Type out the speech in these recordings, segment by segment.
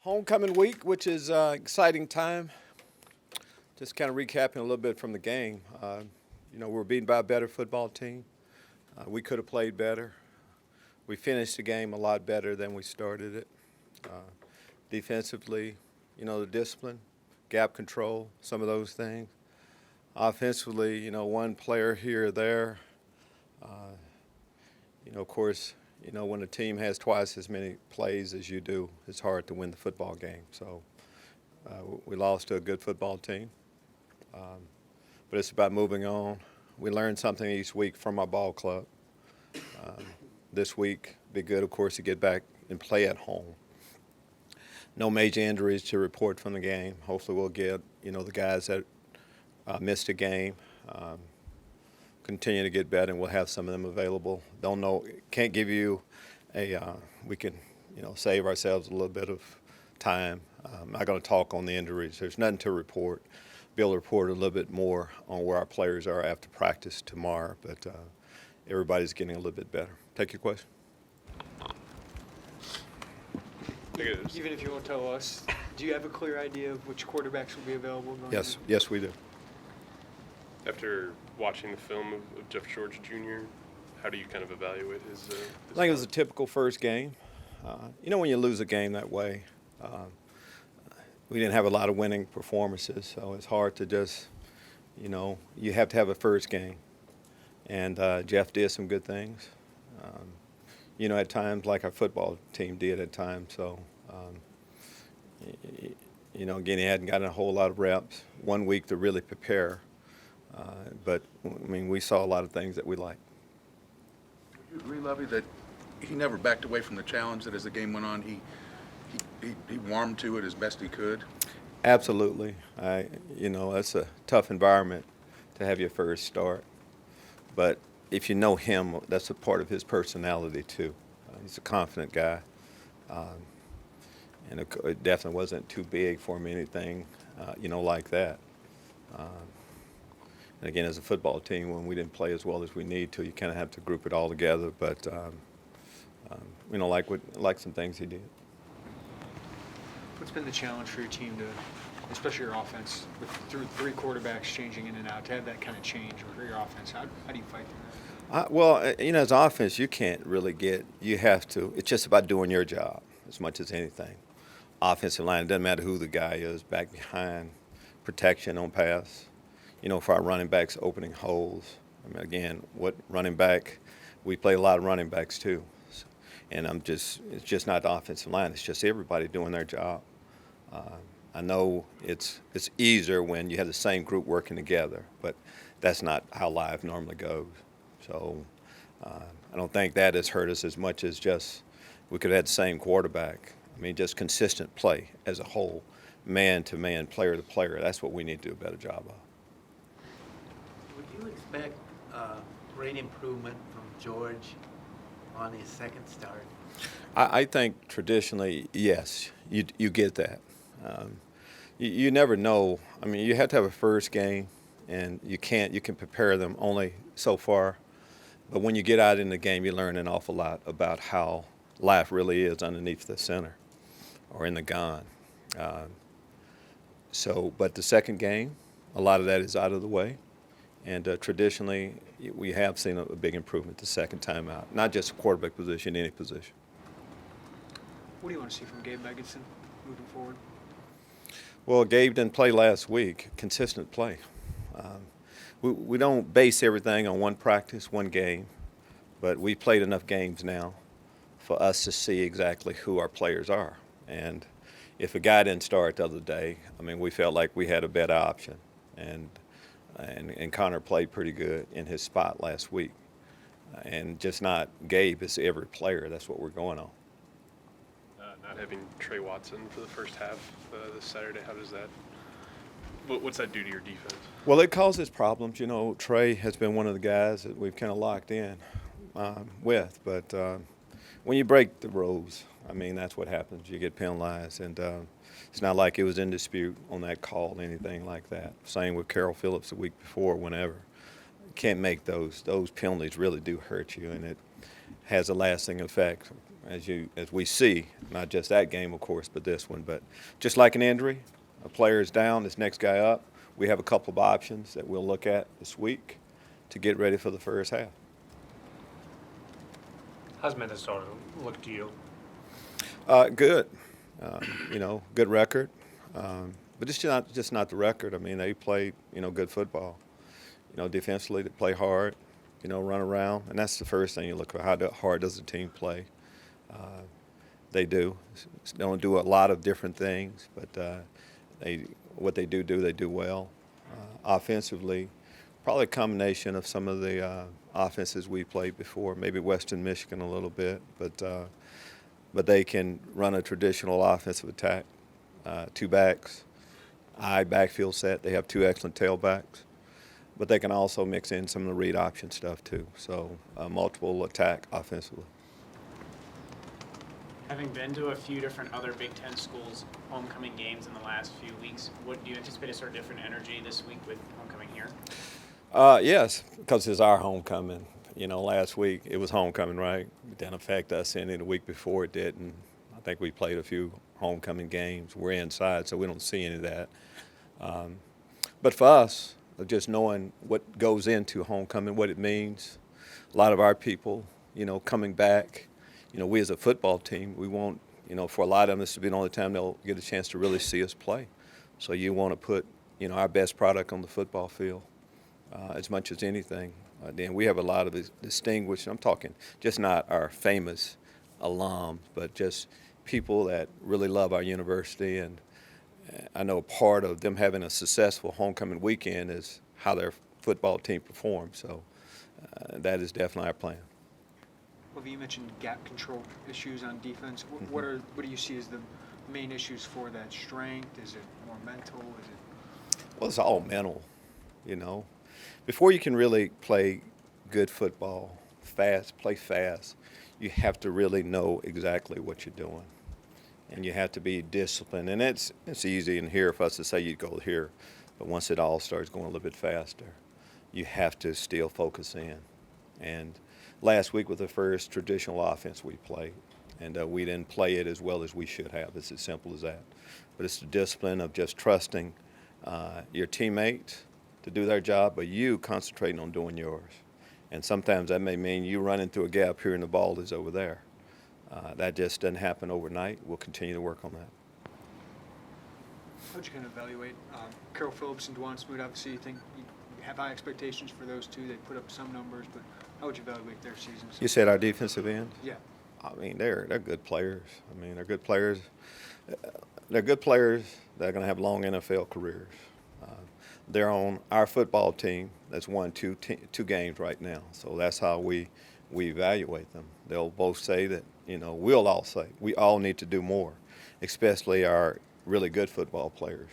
Homecoming week, which is exciting time. Just kind of recapping a little bit from the game. We were beaten by a better football team. We could have played better. We finished the game a lot better than we started it. Defensively, the discipline, gap control, some of those things. Offensively, one player here or there. Of course, when a team has twice as many plays as you do, it's hard to win the football game. So we lost to a good football team. But it's about moving on. We learn something each week from our ball club. This week, be good, of course, to get back and play at home. No major injuries to report from the game. Hopefully we'll get, the guys that missed a game, continue to get better, and we'll have some of them available. Don't know, can't give you we can, save ourselves a little bit of time. I'm not going to talk on the injuries. There's nothing to report. Be able to report a little bit more on where our players are after practice tomorrow, but everybody's getting a little bit better. Take your question. Even if you won't tell us, do you have a clear idea of which quarterbacks will be available? Yes, we do. After watching the film of Jeff George Jr., how do you kind of evaluate his I think it was a typical first game. When you lose a game that way, we didn't have a lot of winning performances, so it's hard to just, you have to have a first game. And Jeff did some good things, at times, like our football team did at times. So, again, he hadn't gotten a whole lot of reps, 1 week to really prepare. But, we saw a lot of things that we liked. Would you agree, Lovie, that he never backed away from the challenge, that as the game went on, he warmed to it as best he could? Absolutely. That's a tough environment to have your first start. But if you know him, that's a part of his personality, too. He's a confident guy. And it definitely wasn't too big for him, anything, like that. And again, as a football team, when we didn't play as well as we need to, you kind of have to group it all together. But, like some things he did. What's been the challenge for your team to, especially your offense, through three quarterbacks changing in and out, to have that kind of change for your offense? How do you fight through that? As offense, you can't really you have to. It's just about doing your job as much as anything. Offensive line, it doesn't matter who the guy is, back behind, protection on pass. For our running backs, opening holes. Again, what running back, we play a lot of running backs too. And it's just not the offensive line, it's just everybody doing their job. I know it's easier when you have the same group working together, but that's not how life normally goes. So I don't think that has hurt us as much as just we could have had the same quarterback. Just consistent play as a whole, man to man, player to player. That's what we need to do a better job of. Would you expect great improvement from George on his second start? I think traditionally, yes, you get that. You never know. You have to have a first game, and you can prepare them only so far. But when you get out in the game, you learn an awful lot about how life really is underneath the center or in the gun. But the second game, a lot of that is out of the way. And traditionally, we have seen a big improvement the second time out, not just a quarterback position, any position. What do you want to see from Gabe Megginson moving forward? Well, Gabe didn't play last week. Consistent play. We don't base everything on one practice, one game, but we played enough games now for us to see exactly who our players are. And if a guy didn't start the other day, we felt like we had a better option. And Connor played pretty good in his spot last week. And just not Gabe, it's every player. That's what we're going on. Not having Trey Watson for the first half this Saturday, how does that, what's that do to your defense? Well, it causes problems. Trey has been one of the guys that we've kind of locked in with. But when you break the rules, that's what happens. You get penalized. And it's not like it was in dispute on that call, anything like that. Same with Carroll Phillips the week before, whenever. Can't make those penalties really do hurt you, and it has a lasting effect. as we see, not just that game, of course, but this one. But just like an injury, a player is down, this next guy up. We have a couple of options that we'll look at this week to get ready for the first half. How's Minnesota look to you? Good. Good record. But it's just not the record. I mean, they play, good football. Defensively, they play hard, run around. And that's the first thing you look at. How hard does the team play? They do. They don't do a lot of different things, but what they do well. Offensively, probably a combination of some of the offenses we played before, maybe Western Michigan a little bit, but they can run a traditional offensive attack, two backs, backfield set. They have two excellent tailbacks, but they can also mix in some of the read option stuff too. So multiple attack offensively. Having been to a few different other Big Ten schools' homecoming games in the last few weeks, what do you anticipate a sort of different energy this week with homecoming here? Yes, because it's our homecoming. Last week it was homecoming, right? It didn't affect us any. The week before it didn't. I think we played a few homecoming games. We're inside, so we don't see any of that. But for us, just knowing what goes into homecoming, what it means, a lot of our people, coming back, we as a football team, we want, for a lot of them, this will be the only time they'll get a chance to really see us play. So you want to put, our best product on the football field as much as anything. Then we have a lot of distinguished, I'm talking just not our famous alums, but just people that really love our university. And I know part of them having a successful homecoming weekend is how their football team performs. So that is definitely our plan. Lovie, you mentioned gap control issues on defense. What do you see as the main issues for that? Strength? Is it more mental? Is it? Well, it's all mental, Before you can really play good football, play fast, you have to really know exactly what you're doing. And you have to be disciplined. And it's easy in here for us to say you go here, but once it all starts going a little bit faster, you have to still focus in. And last week was the first traditional offense we played, and we didn't play it as well as we should have. It's as simple as that. But it's the discipline of just trusting your teammates to do their job, but you concentrating on doing yours. And sometimes that may mean you running through a gap here and the ball is over there. That just doesn't happen overnight. We'll continue to work on that. How would you kind of evaluate Carroll Phillips and Dwan Smoot? Obviously, you think you have high expectations for those two. They put up some numbers, but how would you evaluate their seasons? You said our defensive end? Yeah. I mean, they're good players. They're good players. They're good players that are going to have long NFL careers. They're on our football team that's won two games right now. So that's how we evaluate them. They'll both say that, we'll all say we all need to do more, especially our really good football players.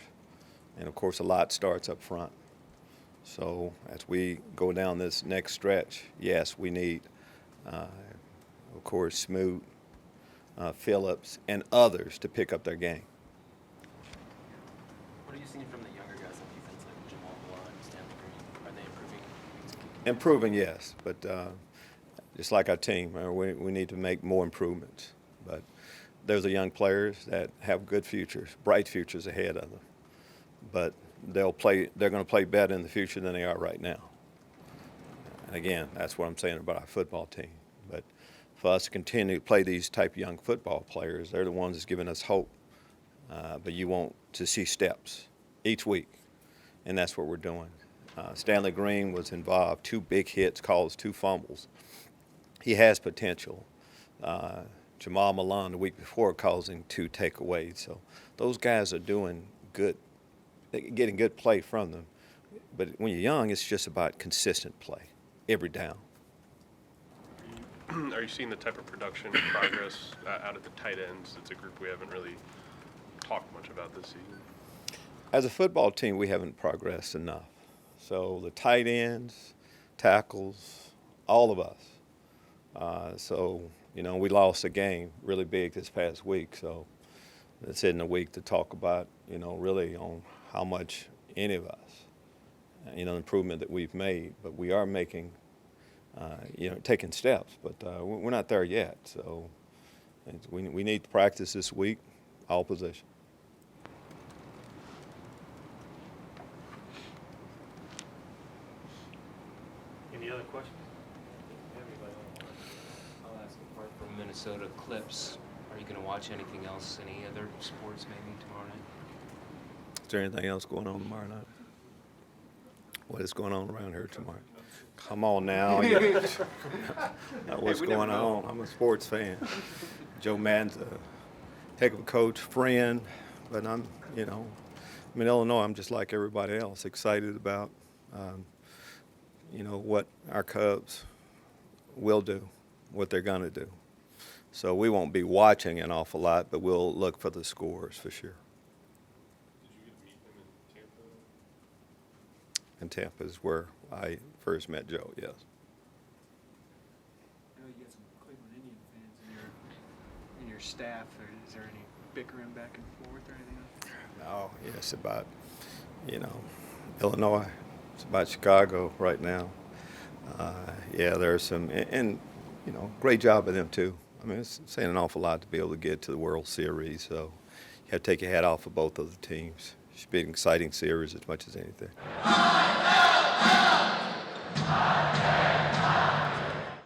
And, of course, a lot starts up front. So as we go down this next stretch, yes, we need, of course, Smoot, Phillips, and others to pick up their game. What are you seeing from the younger guys on defense, like Jamal Malone, Stanley Green? Are they improving? Improving, yes, but just like our team, we need to make more improvements. But there's the young players that have good futures, bright futures ahead of them. But they're going to play better in the future than they are right now. And again, that's what I'm saying about our football team. But for us to continue to play these type of young football players, they're the ones that's giving us hope. But you want to see steps each week, and that's what we're doing. Stanley Green was involved, 2 big hits, caused 2 fumbles. He has potential. Jamal Malone the week before causing 2 takeaways. So those guys are doing good. They're getting good play from them. But when you're young, it's just about consistent play every down. Are you seeing the type of production and progress out of the tight ends? It's a group we haven't really talked much about this season. As a football team, we haven't progressed enough. So the tight ends, tackles, all of us. We lost a game really big this past week. So it's in the week to talk about, really on how much any of us, improvement that we've made. But we are making, taking steps. But we're not there yet. So And we need to practice this week, all positions. Any other questions? I'll ask, apart from Minnesota Clips, are you going to watch anything else, any other sports maybe tomorrow night? Is there anything else going on tomorrow night? What is going on around here tomorrow? Come on now. What's we never going know. on? I'm a sports fan. Joe Madden's a heck of a coach, friend, but I'm in Illinois, I'm just like everybody else, excited about, what our Cubs will do, what they're going to do. So we won't be watching an awful lot, but we'll look for the scores for sure. Did you get to meet him in Tampa? And Tampa is where I first met Joe, yes. I know you got some Cleveland Indian fans in your staff. Or is there any bickering back and forth or anything else? No, it's about, Illinois. It's about Chicago right now. There's some, and great job of them too. I mean, it's saying an awful lot to be able to get to the World Series. So you have to take your hat off of both of the teams. It should be an exciting series as much as anything.